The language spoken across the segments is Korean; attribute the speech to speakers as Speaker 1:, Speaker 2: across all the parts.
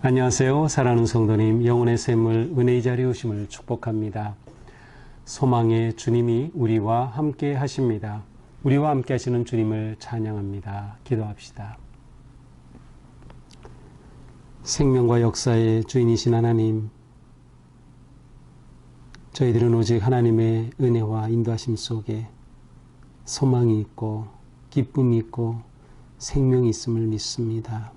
Speaker 1: 안녕하세요. 사랑하는 성도님, 영혼의 샘물 은혜의 자리에 오심을 축복합니다. 소망의 주님이 우리와 함께 하십니다. 우리와 함께 하시는 주님을 찬양합니다. 기도합시다. 생명과 역사의 주인이신 하나님, 저희들은 오직 하나님의 은혜와 인도하심 속에 소망이 있고 기쁨이 있고 생명이 있음을 믿습니다.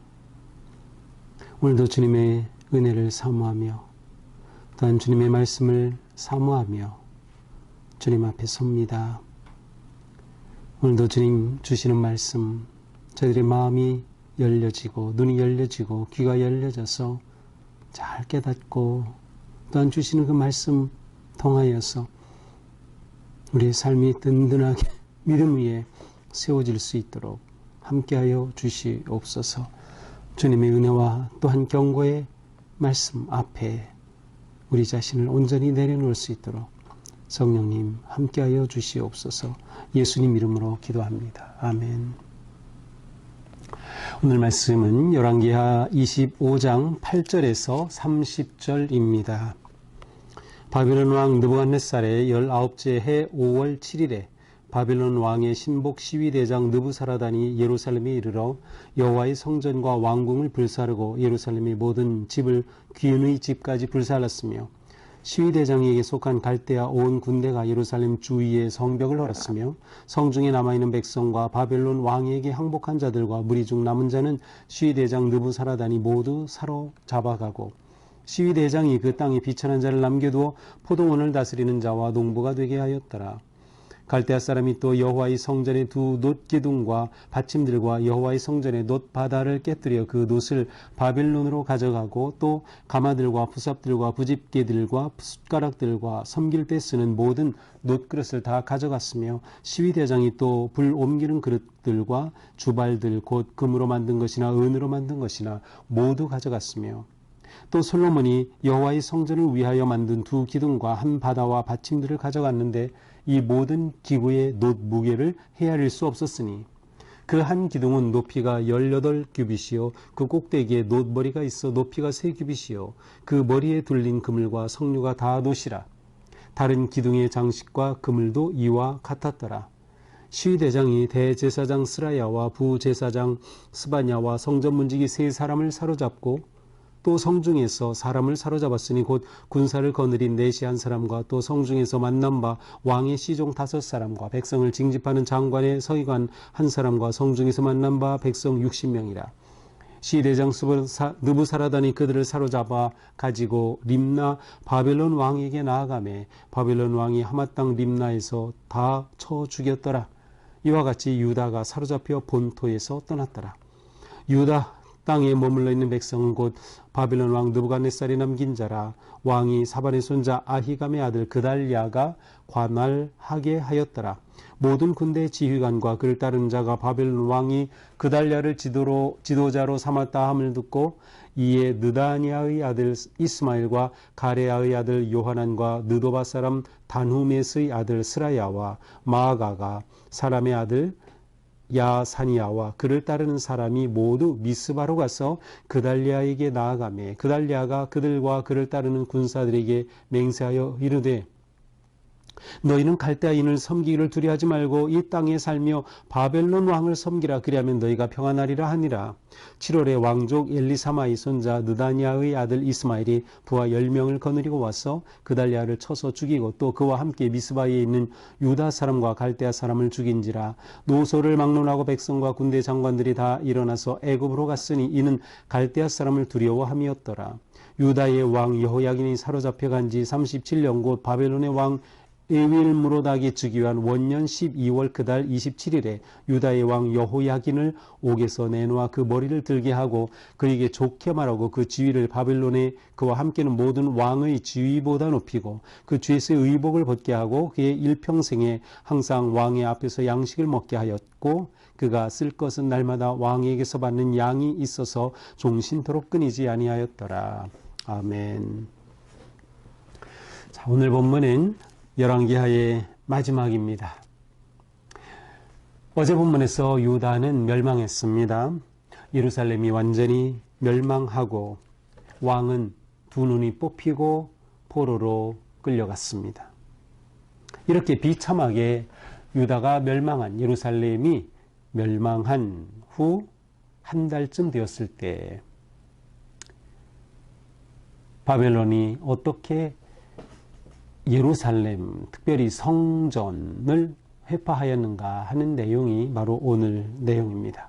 Speaker 1: 오늘도 주님의 은혜를 사모하며 또한 주님의 말씀을 사모하며 주님 앞에 섭니다. 오늘도 주님 주시는 말씀, 저희들의 마음이 열려지고 눈이 열려지고 귀가 열려져서 잘 깨닫고 또한 주시는 그 말씀 통하여서 우리의 삶이 든든하게 믿음 위에 세워질 수 있도록 함께하여 주시옵소서. 주님의 은혜와 또한 경고의 말씀 앞에 우리 자신을 온전히 내려놓을 수 있도록 성령님 함께하여 주시옵소서. 예수님 이름으로 기도합니다. 아멘. 오늘 말씀은 열왕기하 25장 8절에서 30절입니다. 바벨론 왕 느부갓네살의 19째 해 5월 7일에 바벨론 왕의 신복 시위대장 느부사라단이 예루살렘에 이르러 여호와의 성전과 왕궁을 불사르고 예루살렘의 모든 집을 귀인의 집까지 불살랐으며 시위대장에게 속한 갈대아 온 군대가 예루살렘 주위의 성벽을 헐었으며 성중에 남아있는 백성과 바벨론 왕에게 항복한 자들과 무리 중 남은 자는 시위대장 느부사라단이 모두 사로잡아가고 시위대장이 그 땅에 비천한 자를 남겨두어 포도원을 다스리는 자와 농부가 되게 하였더라. 갈대아 사람이 또 여호와의 성전의 두 놋기둥과 받침들과 여호와의 성전의 놋바다를 깨뜨려 그 놋을 바벨론으로 가져가고 또 가마들과 부삽들과 부집개들과 숟가락들과 섬길 때 쓰는 모든 놋그릇을 다 가져갔으며 시위대장이 또 불 옮기는 그릇들과 주발들 곧 금으로 만든 것이나 은으로 만든 것이나 모두 가져갔으며 또 솔로몬이 여호와의 성전을 위하여 만든 두 기둥과 한 바다와 받침들을 가져갔는데 이 모든 기구의 놋 무게를 헤아릴 수 없었으니 그 한 기둥은 높이가 18규빗이요 그 꼭대기에 놋머리가 있어 높이가 3규빗이요 그 머리에 둘린 그물과 석류가 다 놋이라. 다른 기둥의 장식과 그물도 이와 같았더라. 시위대장이 대제사장 스라야와 부제사장 스바냐와 성전문지기 3사람을 사로잡고 또 성중에서 사람을 사로잡았으니 곧 군사를 거느린 내시 한 사람과 또 성중에서 만난 바 왕의 시종 5사람과 백성을 징집하는 장관의 서기관 한 사람과 성중에서 만난 바 백성 60명이라. 시대장 느부사라단이 그들을 사로잡아 가지고 림나 바벨론 왕에게 나아가매 바벨론 왕이 하맛 땅 림나에서 다 쳐 죽였더라. 이와 같이 유다가 사로잡혀 본토에서 떠났더라. 유다 땅에 머물러 있는 백성은 곧 바벨론 왕 느부갓네살이 남긴 자라. 왕이 사반의 손자 아히감의 아들 그달랴가 관할하게 하였더라. 모든 군대 지휘관과 그를 따르는 자가 바벨론 왕이 그달랴를 지도자로 삼았다 함을 듣고 이에 느다니아의 아들 이스마엘과 가레아의 아들 요하난과 느도바 사람 단후메스의 아들 스라야와 마아가가 사람의 아들 야사니아와 그를 따르는 사람이 모두 미스바로 가서 그달랴에게 나아가매 그달랴가 그들과 그를 따르는 군사들에게 맹세하여 이르되 너희는 갈대아인을 섬기기를 두려워하지 말고 이 땅에 살며 바벨론 왕을 섬기라. 그리하면 너희가 평안하리라 하니라. 7월에 왕족 엘리사마의 손자 느다니아의 아들 이스마엘이 부하 10명을 거느리고 와서 그달랴를 쳐서 죽이고 또 그와 함께 미스바에 있는 유다 사람과 갈대아 사람을 죽인지라. 노소를 막론하고 백성과 군대 장관들이 다 일어나서 애굽으로 갔으니 이는 갈대아 사람을 두려워함이었더라. 유다의 왕 여호야긴이 사로잡혀간 지 37년 곧 바벨론의 왕 에윌무로닥이 즉위한 원년 12월 그달 27일에 유다의 왕 여호야긴을 옥에서 내놓아 그 머리를 들게 하고 그에게 좋게 말하고 그 지위를 바벨론에 그와 함께는 모든 왕의 지위보다 높이고 그 죄수의 의복을 벗게 하고 그의 일평생에 항상 왕의 앞에서 양식을 먹게 하였고 그가 쓸 것은 날마다 왕에게서 받는 양이 있어서 종신토록 끊이지 아니하였더라. 아멘. 자, 오늘 본문은 열왕기하의 마지막입니다. 어제 본문에서 유다는 멸망했습니다. 예루살렘이 완전히 멸망하고 왕은 두 눈이 뽑히고 포로로 끌려갔습니다. 이렇게 비참하게 유다가 멸망한, 예루살렘이 멸망한 후 한 달쯤 되었을 때 바벨론이 어떻게 예루살렘, 특별히 성전을 회파하였는가 하는 내용이 바로 오늘 내용입니다.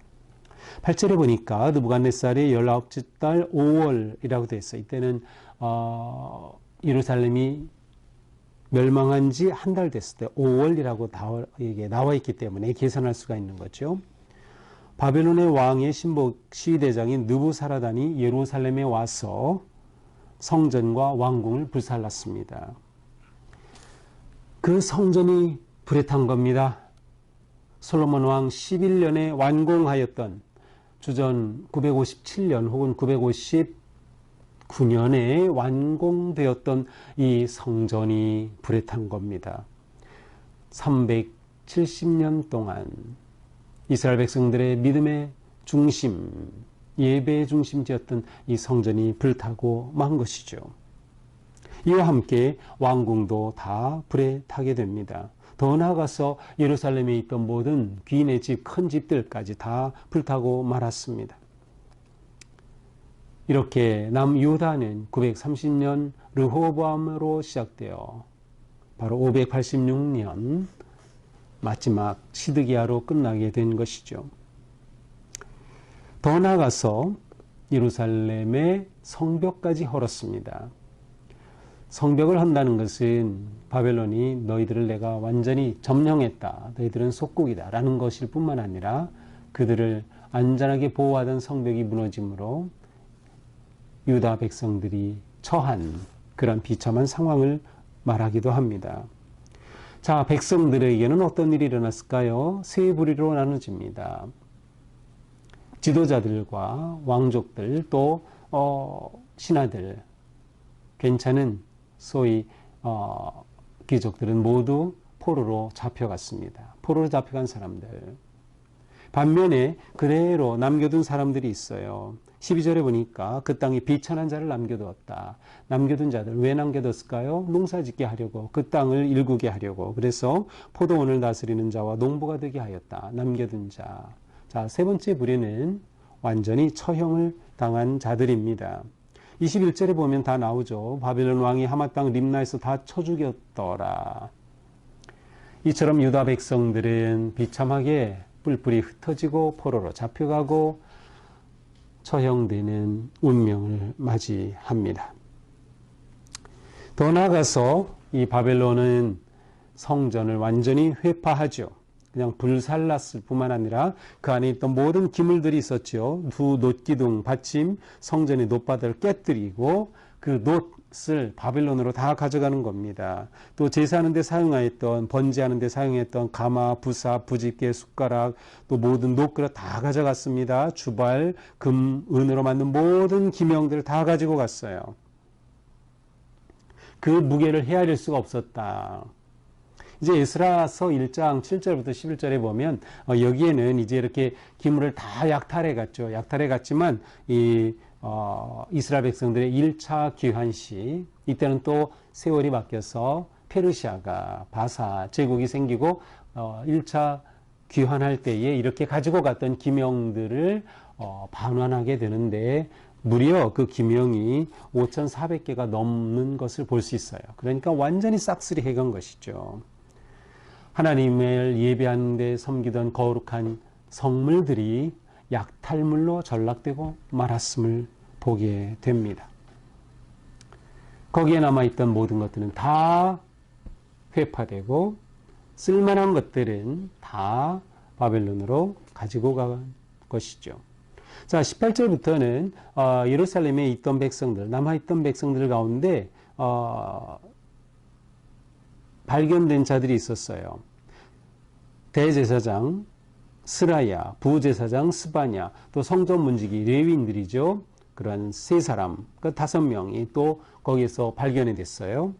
Speaker 1: 8절에 보니까 느부갓네살의 19째 달 5월이라고 되어 있어요. 이때는 예루살렘이 멸망한 지 한 달 됐을 때 5월이라고 이게 나와 있기 때문에 계산할 수가 있는 거죠. 바벨론의 왕의 신복 시대장인 느부사라단이 예루살렘에 와서 성전과 왕궁을 불살랐습니다. 그 성전이 불에 탄 겁니다. 솔로몬 왕 11년에 완공하였던 주전 957년 혹은 959년에 완공되었던 이 성전이 불에 탄 겁니다. 370년 동안 이스라엘 백성들의 믿음의 중심, 예배의 중심지였던 이 성전이 불타고 만 것이죠. 이와 함께 왕궁도 다 불에 타게 됩니다. 더 나아가서 예루살렘에 있던 모든 귀인의 집, 큰 집들까지 다 불타고 말았습니다. 이렇게 남유다는 930년 르호보암으로 시작되어 바로 586년 마지막 시드기야로 끝나게 된 것이죠. 더 나아가서 예루살렘의 성벽까지 헐었습니다. 성벽을 한다는 것은 바벨론이 너희들을 내가 완전히 점령했다, 너희들은 속국이다 라는 것일 뿐만 아니라 그들을 안전하게 보호하던 성벽이 무너짐으로 유다 백성들이 처한 그런 비참한 상황을 말하기도 합니다. 자, 백성들에게는 어떤 일이 일어났을까요? 세 부류로 나눠집니다. 지도자들과 왕족들, 또 신하들, 괜찮은 소위 귀족들은 모두 포로로 잡혀갔습니다. 포로로 잡혀간 사람들. 반면에 그대로 남겨둔 사람들이 있어요. 12절에 보니까 그 땅에 비천한 자를 남겨두었다. 남겨둔 자들 왜 남겨뒀을까요? 농사짓게 하려고, 그 땅을 일구게 하려고. 그래서 포도원을 다스리는 자와 농부가 되게 하였다. 남겨둔 자. 자, 세 번째 부류는 완전히 처형을 당한 자들입니다. 21절에 보면 다 나오죠. 바벨론 왕이 하마 땅 림나에서 다 쳐 죽였더라. 이처럼 유다 백성들은 비참하게 뿔뿔이 흩어지고 포로로 잡혀가고 처형되는 운명을 맞이합니다. 더 나아가서 이 바벨론은 성전을 완전히 회파하죠. 그냥 불살랐을 뿐만 아니라 그 안에 있던 모든 기물들이 있었죠. 두 놋기둥, 받침, 성전의 놋바닥을 깨뜨리고 그 놋을 바벨론으로 다 가져가는 겁니다. 또 제사하는 데 사용하였던, 번제하는 데 사용했던 가마, 부사, 부집개, 숟가락, 또 모든 놋그릇 다 가져갔습니다. 주발, 금, 은으로 만든 모든 기명들을 다 가지고 갔어요. 그 무게를 헤아릴 수가 없었다. 이제 에스라서 1장 7절부터 11절에 보면 여기에는 이제 이렇게 기물을 다 약탈해 갔죠. 약탈해 갔지만 이스라엘 백성들의 1차 귀환시, 이때는 또 세월이 바뀌어서 페르시아가 바사 제국이 생기고 1차 귀환할 때에 이렇게 가지고 갔던 기명들을 반환하게 되는데 무려 그 기명이 5,400개가 넘는 것을 볼 수 있어요. 그러니까 완전히 싹쓸이 해간 것이죠. 하나님을 예배하는 데 섬기던 거룩한 성물들이 약탈물로 전락되고 말았음을 보게 됩니다. 거기에 남아있던 모든 것들은 다 회파되고 쓸만한 것들은 다 바벨론으로 가지고 간 것이죠. 자, 18절부터는 예루살렘에 있던 백성들, 남아있던 백성들 가운데 발견된 자들이 있었어요. 대제사장 스라야, 부제사장 스바냐, 또 성전 문지기 레위인들이죠. 그런 세 사람, 그 5명이 또 거기에서 발견이 됐어요.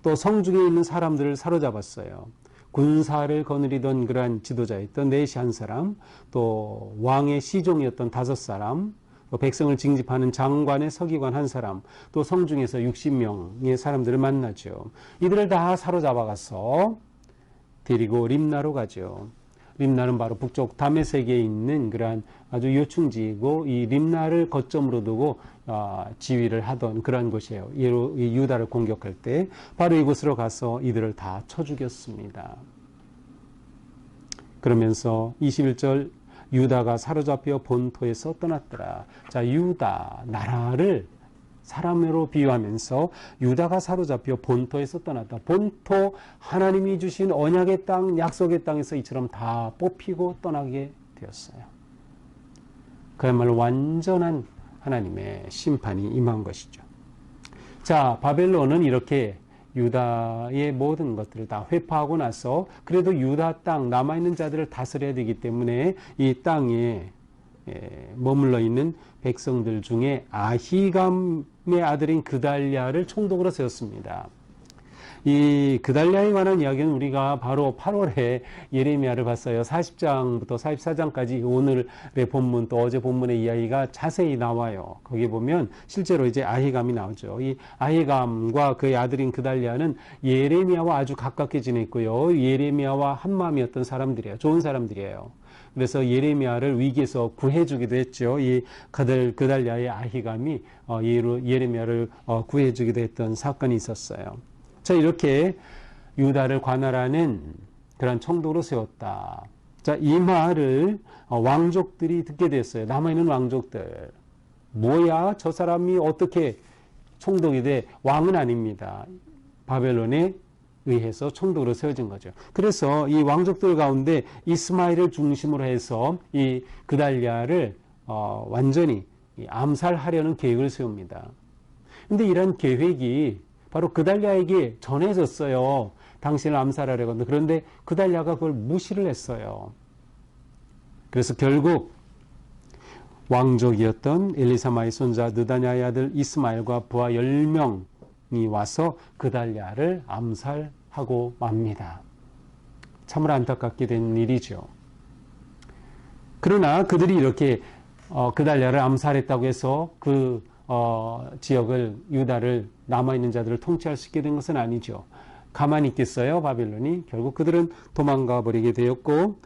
Speaker 1: 또 성중에 있는 사람들을 사로잡았어요. 군사를 거느리던 그러한 지도자였던 넷이 한 사람, 또 왕의 시종이었던 5사람, 백성을 징집하는 장관의 서기관 한 사람, 또 성중에서 60명의 사람들을 만나죠. 이들을 다 사로잡아가서 데리고 림나로 가죠. 림나는 바로 북쪽 다메섹에 있는 그러한 아주 요충지이고, 이 림나를 거점으로 두고 지휘를 하던 그러한 곳이에요. 이 유다를 공격할 때 바로 이곳으로 가서 이들을 다 쳐 죽였습니다. 그러면서 21절 유다가 사로잡혀 본토에서 떠났더라. 자, 유다 나라를 사람으로 비유하면서 유다가 사로잡혀 본토에서 떠났다. 본토, 하나님이 주신 언약의 땅, 약속의 땅에서 이처럼 다 뽑히고 떠나게 되었어요. 그야말로 완전한 하나님의 심판이 임한 것이죠. 자, 바벨론은 이렇게 유다의 모든 것들을 다 회파하고 나서 그래도 유다 땅 남아있는 자들을 다스려야 되기 때문에 이 땅에 머물러 있는 백성들 중에 아히감의 아들인 그달랴를 총독으로 세웠습니다. 이 그달랴에 관한 이야기는 우리가 바로 8월에 예레미야를 봤어요. 40장부터 44장까지 오늘의 본문 또 어제 본문의 이야기가 자세히 나와요. 거기 보면 실제로 이제 아히감이 나오죠. 이 아히감과 그의 아들인 그달랴는 예레미야와 아주 가깝게 지냈고요. 예레미야와 한마음이었던 사람들이에요. 좋은 사람들이에요. 그래서 예레미야를 위기에서 구해주기도 했죠. 이 그달랴의 아히감이 예레미야를 구해주기도 했던 사건이 있었어요. 자, 이렇게 유다를 관할하는 그런 총독으로 세웠다. 자, 이 말을 왕족들이 듣게 됐어요. 남아있는 왕족들. 뭐야? 저 사람이 어떻게 총독이 돼? 왕은 아닙니다. 바벨론에 의해서 총독으로 세워진 거죠. 그래서 이 왕족들 가운데 이스마엘을 중심으로 해서 이 그달랴를 완전히 암살하려는 계획을 세웁니다. 근데 이런 계획이 바로 그달랴에게 전해졌어요. 당신을 암살하려고 하는데, 그런데 그달랴가 그걸 무시를 했어요. 그래서 결국 왕족이었던 엘리사마의 손자 느다냐의 아들 이스마엘과 부하 10명이 와서 그달랴를 암살하고 맙니다. 참으로 안타깝게 된 일이죠. 그러나 그들이 이렇게 그달랴를 암살했다고 해서 그 지역을, 유다를, 남아있는 자들을 통치할 수 있게 된 것은 아니죠. 가만히 있겠어요, 바벨론이? 결국 그들은 도망가 버리게 되었고,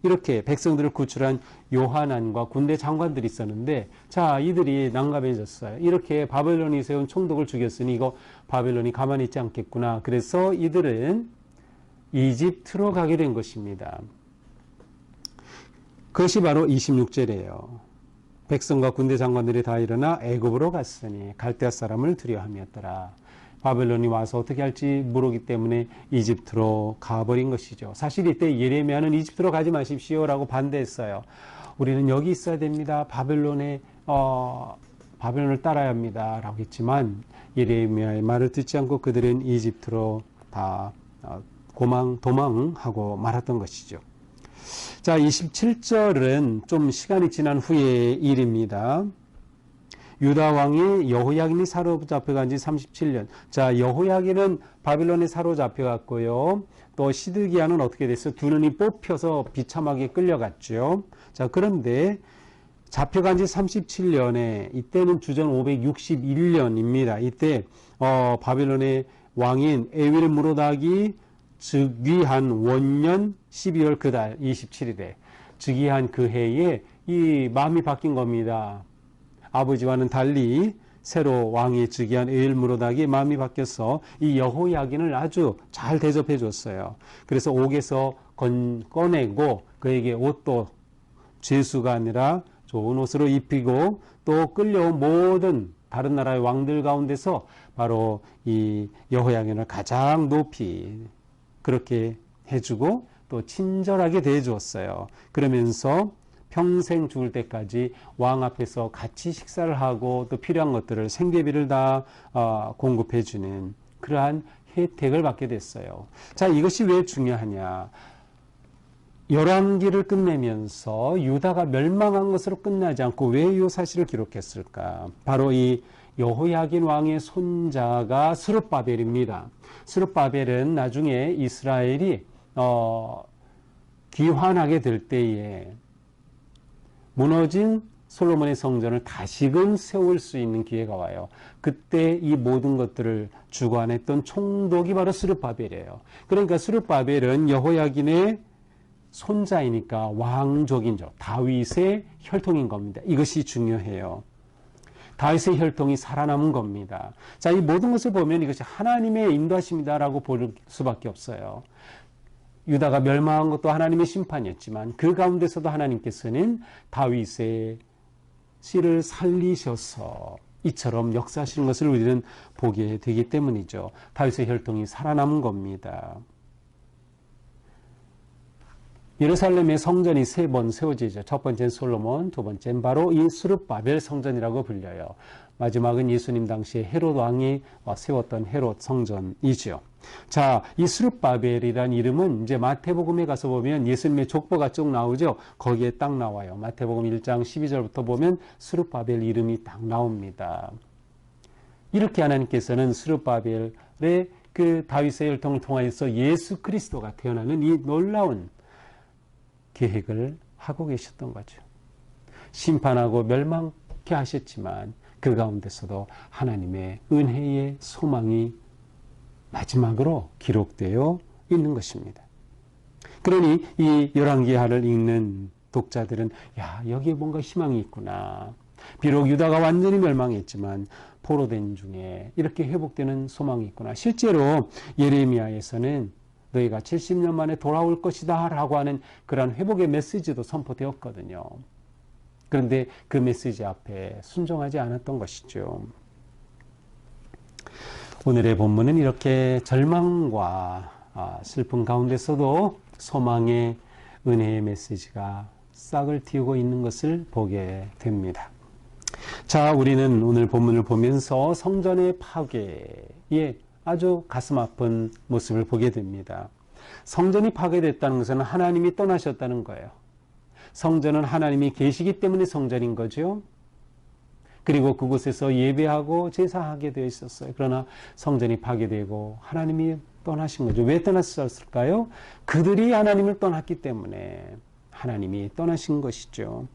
Speaker 1: 이렇게 백성들을 구출한 요하난과 군대 장관들이 있었는데, 자, 이들이 난감해졌어요. 이렇게 바벨론이 세운 총독을 죽였으니 이거 바벨론이 가만히 있지 않겠구나. 그래서 이들은 이집트로 가게 된 것입니다. 그것이 바로 26절이에요. 백성과 군대 장관들이 다 일어나 애굽으로 갔으니 갈대아 사람을 두려워함이었더라. 바벨론이 와서 어떻게 할지 모르기 때문에 이집트로 가버린 것이죠. 사실 이때 예레미야는 이집트로 가지 마십시오라고 반대했어요. 우리는 여기 있어야 됩니다. 바벨론을 따라야 합니다. 라고 했지만 예레미야의 말을 듣지 않고 그들은 이집트로 다 도망하고 말았던 것이죠. 자, 27절은 좀 시간이 지난 후의 일입니다. 유다 왕이 여호야긴이 사로잡혀간 지 37년. 자, 여호야긴은 바빌론에 사로잡혀갔고요. 또 시드기야는 어떻게 됐어요? 두 눈이 뽑혀서 비참하게 끌려갔죠. 자, 그런데 잡혀간 지 37년에, 이때는 주전 561년입니다. 이때 바빌론의 왕인 에윌 무로닥이 즉위한 원년 12월 그달 27일에 즉위한 그 해에 이 마음이 바뀐 겁니다. 아버지와는 달리 새로 왕이 즉위한 에윌 무로닥이 마음이 바뀌어서 이 여호야긴을 아주 잘 대접해 줬어요. 그래서 옥에서 꺼내고 그에게 옷도 죄수가 아니라 좋은 옷으로 입히고 또 끌려온 모든 다른 나라의 왕들 가운데서 바로 이 여호야긴을 가장 높이 그렇게 해주고 또 친절하게 대해주었어요. 그러면서 평생 죽을 때까지 왕 앞에서 같이 식사를 하고 또 필요한 것들을 생계비를 다 공급해주는 그러한 혜택을 받게 됐어요. 자, 이것이 왜 중요하냐? 열왕기를 끝내면서 유다가 멸망한 것으로 끝나지 않고 왜 이 사실을 기록했을까? 바로 이 여호야긴 왕의 손자가 스룹바벨입니다. 스룹바벨은 나중에 이스라엘이 귀환하게 될 때에 무너진 솔로몬의 성전을 다시금 세울 수 있는 기회가 와요. 그때 이 모든 것들을 주관했던 총독이 바로 스룹바벨이에요. 그러니까 스룹바벨은 여호야긴의 손자이니까 왕족인죠. 다윗의 혈통인 겁니다. 이것이 중요해요. 다윗의 혈통이 살아남은 겁니다. 자, 이 모든 것을 보면 이것이 하나님의 인도하심이다라고 볼 수밖에 없어요. 유다가 멸망한 것도 하나님의 심판이었지만 그 가운데서도 하나님께서는 다윗의 씨를 살리셔서 이처럼 역사하시는 것을 우리는 보게 되기 때문이죠. 다윗의 혈통이 살아남은 겁니다. 예루살렘의 성전이 3번 세워지죠. 첫 번째는 솔로몬, 두 번째는 바로 이 스룹바벨 성전이라고 불려요. 마지막은 예수님 당시에 헤롯 왕이 세웠던 헤롯 성전이죠. 자, 이 스룹바벨이라는 이름은 이제 마태복음에 가서 보면 예수님의 족보가 쭉 나오죠. 거기에 딱 나와요. 마태복음 1장 12절부터 보면 스룹바벨 이름이 딱 나옵니다. 이렇게 하나님께서는 스룹바벨의 그 다윗의 혈통을 통하여서 예수 그리스도가 태어나는 이 놀라운 계획을 하고 계셨던 거죠. 심판하고 멸망케 하셨지만 그 가운데서도 하나님의 은혜의 소망이 마지막으로 기록되어 있는 것입니다. 그러니 이 열왕기하를 읽는 독자들은 야, 여기에 뭔가 희망이 있구나. 비록 유다가 완전히 멸망했지만 포로된 중에 이렇게 회복되는 소망이 있구나. 실제로 예레미야에서는 너희가 70년 만에 돌아올 것이다 라고 하는 그런 회복의 메시지도 선포되었거든요. 그런데 그 메시지 앞에 순종하지 않았던 것이죠. 오늘의 본문은 이렇게 절망과 슬픔 가운데서도 소망의 은혜의 메시지가 싹을 틔우고 있는 것을 보게 됩니다. 자, 우리는 오늘 본문을 보면서 성전의 파괴에 아주 가슴 아픈 모습을 보게 됩니다. 성전이 파괴됐다는 것은 하나님이 떠나셨다는 거예요. 성전은 하나님이 계시기 때문에 성전인 거죠. 그리고 그곳에서 예배하고 제사하게 되어 있었어요. 그러나 성전이 파괴되고 하나님이 떠나신 거죠. 왜 떠났을까요? 그들이 하나님을 떠났기 때문에 하나님이 떠나신 것이죠.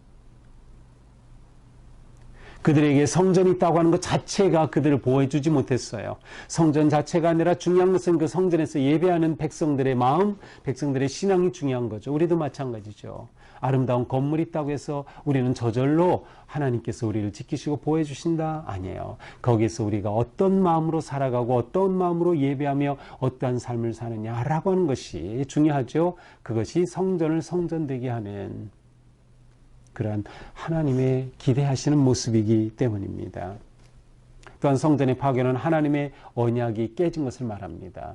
Speaker 1: 그들에게 성전이 있다고 하는 것 자체가 그들을 보호해주지 못했어요. 성전 자체가 아니라 중요한 것은 그 성전에서 예배하는 백성들의 마음, 백성들의 신앙이 중요한 거죠. 우리도 마찬가지죠. 아름다운 건물이 있다고 해서 우리는 저절로 하나님께서 우리를 지키시고 보호해 주신다? 아니에요. 거기에서 우리가 어떤 마음으로 살아가고 어떤 마음으로 예배하며 어떠한 삶을 사느냐라고 하는 것이 중요하죠. 그것이 성전을 성전되게 하는 그러한 하나님의 기대하시는 모습이기 때문입니다. 또한 성전의 파괴는 하나님의 언약이 깨진 것을 말합니다.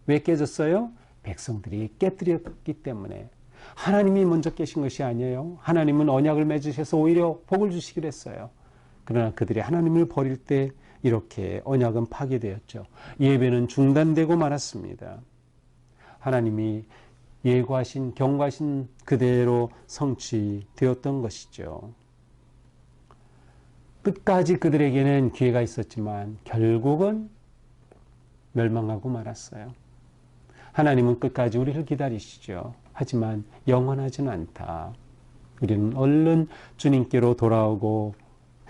Speaker 1: 왜 깨졌어요? 백성들이 깨뜨렸기 때문에. 하나님이 먼저 깨신 것이 아니에요. 하나님은 언약을 맺으셔서 오히려 복을 주시기로 했어요. 그러나 그들이 하나님을 버릴 때 이렇게 언약은 파괴되었죠. 예배는 중단되고 말았습니다. 하나님이 예고하신 경고하신 그대로 성취되었던 것이죠. 끝까지 그들에게는 기회가 있었지만 결국은 멸망하고 말았어요. 하나님은 끝까지 우리를 기다리시죠. 하지만 영원하지는 않다. 우리는 얼른 주님께로 돌아오고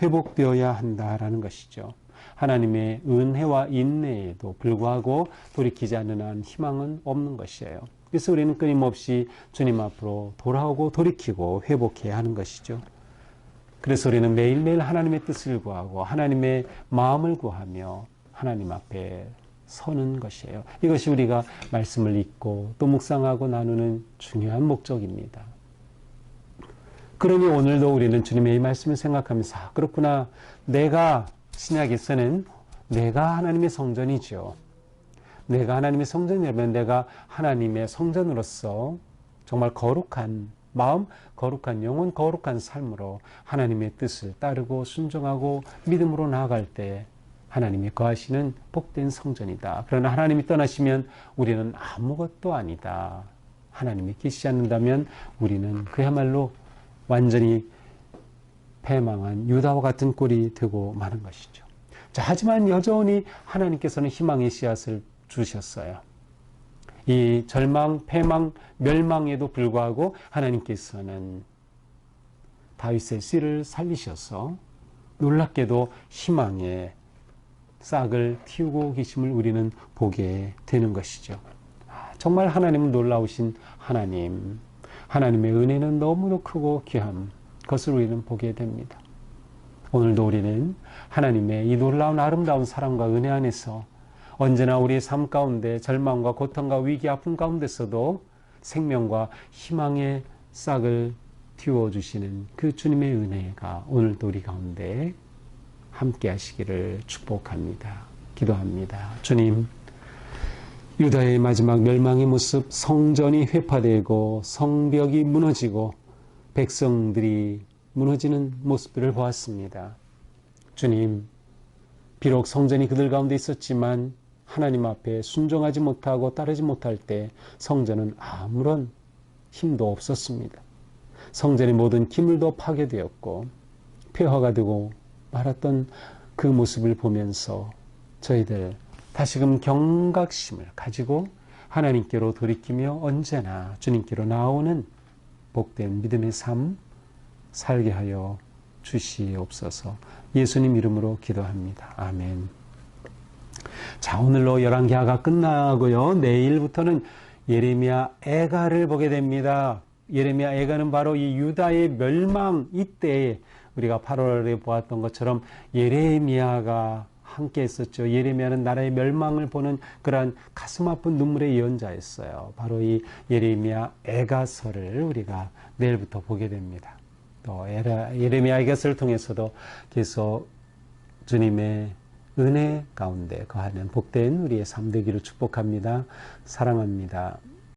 Speaker 1: 회복되어야 한다라는 것이죠. 하나님의 은혜와 인내에도 불구하고 돌이키지 않는 한 희망은 없는 것이에요. 그래서 우리는 끊임없이 주님 앞으로 돌아오고 돌이키고 회복해야 하는 것이죠. 그래서 우리는 매일매일 하나님의 뜻을 구하고 하나님의 마음을 구하며 하나님 앞에 서는 것이에요. 이것이 우리가 말씀을 읽고 또 묵상하고 나누는 중요한 목적입니다. 그러니 오늘도 우리는 주님의 이 말씀을 생각하면서 그렇구나. 내가 신약에서는 내가 하나님의 성전이죠. 내가 하나님의 성전이라면 내가 하나님의 성전으로서 정말 거룩한 마음, 거룩한 영혼, 거룩한 삶으로 하나님의 뜻을 따르고 순종하고 믿음으로 나아갈 때 하나님이 거하시는 복된 성전이다. 그러나 하나님이 떠나시면 우리는 아무것도 아니다. 하나님이 계시지 않는다면 우리는 그야말로 완전히 패망한 유다와 같은 꼴이 되고 마는 것이죠. 자, 하지만 여전히 하나님께서는 희망의 씨앗을 주셨어요. 이 절망, 패망, 멸망에도 불구하고 하나님께서는 다윗의 씨를 살리셔서 놀랍게도 희망의 싹을 틔우고 계심을 우리는 보게 되는 것이죠. 정말 하나님은 놀라우신 하나님, 하나님의 은혜는 너무도 크고 귀함, 그것을 우리는 보게 됩니다. 오늘도 우리는 하나님의 이 놀라운 아름다운 사랑과 은혜 안에서 언제나 우리의 삶 가운데 절망과 고통과 위기, 아픔 가운데서도 생명과 희망의 싹을 틔워주시는 그 주님의 은혜가 오늘도 우리 가운데 함께 하시기를 축복합니다. 기도합니다. 주님, 유다의 마지막 멸망의 모습, 성전이 회파되고 성벽이 무너지고 백성들이 무너지는 모습들을 보았습니다. 주님, 비록 성전이 그들 가운데 있었지만 하나님 앞에 순종하지 못하고 따르지 못할 때 성전은 아무런 힘도 없었습니다. 성전의 모든 기물도 파괴되었고 폐허가 되고 말았던 그 모습을 보면서 저희들 다시금 경각심을 가지고 하나님께로 돌이키며 언제나 주님께로 나오는 복된 믿음의 삶 살게 하여 주시옵소서. 예수님 이름으로 기도합니다. 아멘. 자, 오늘로 열왕기하가 끝나고요. 내일부터는 예레미야 애가를 보게 됩니다. 예레미야 애가는 바로 이 유다의 멸망 이때에 우리가 8월에 보았던 것처럼 예레미야가 함께 했었죠. 예레미야는 나라의 멸망을 보는 그러한 가슴 아픈 눈물의 예언자였어요. 바로 이 예레미야 애가서를 우리가 내일부터 보게 됩니다. 또 예레미야 애가서를 통해서도 계속 주님의 은혜 가운데 거하는 복된 우리의 삶 되기를 축복합니다. 사랑합니다.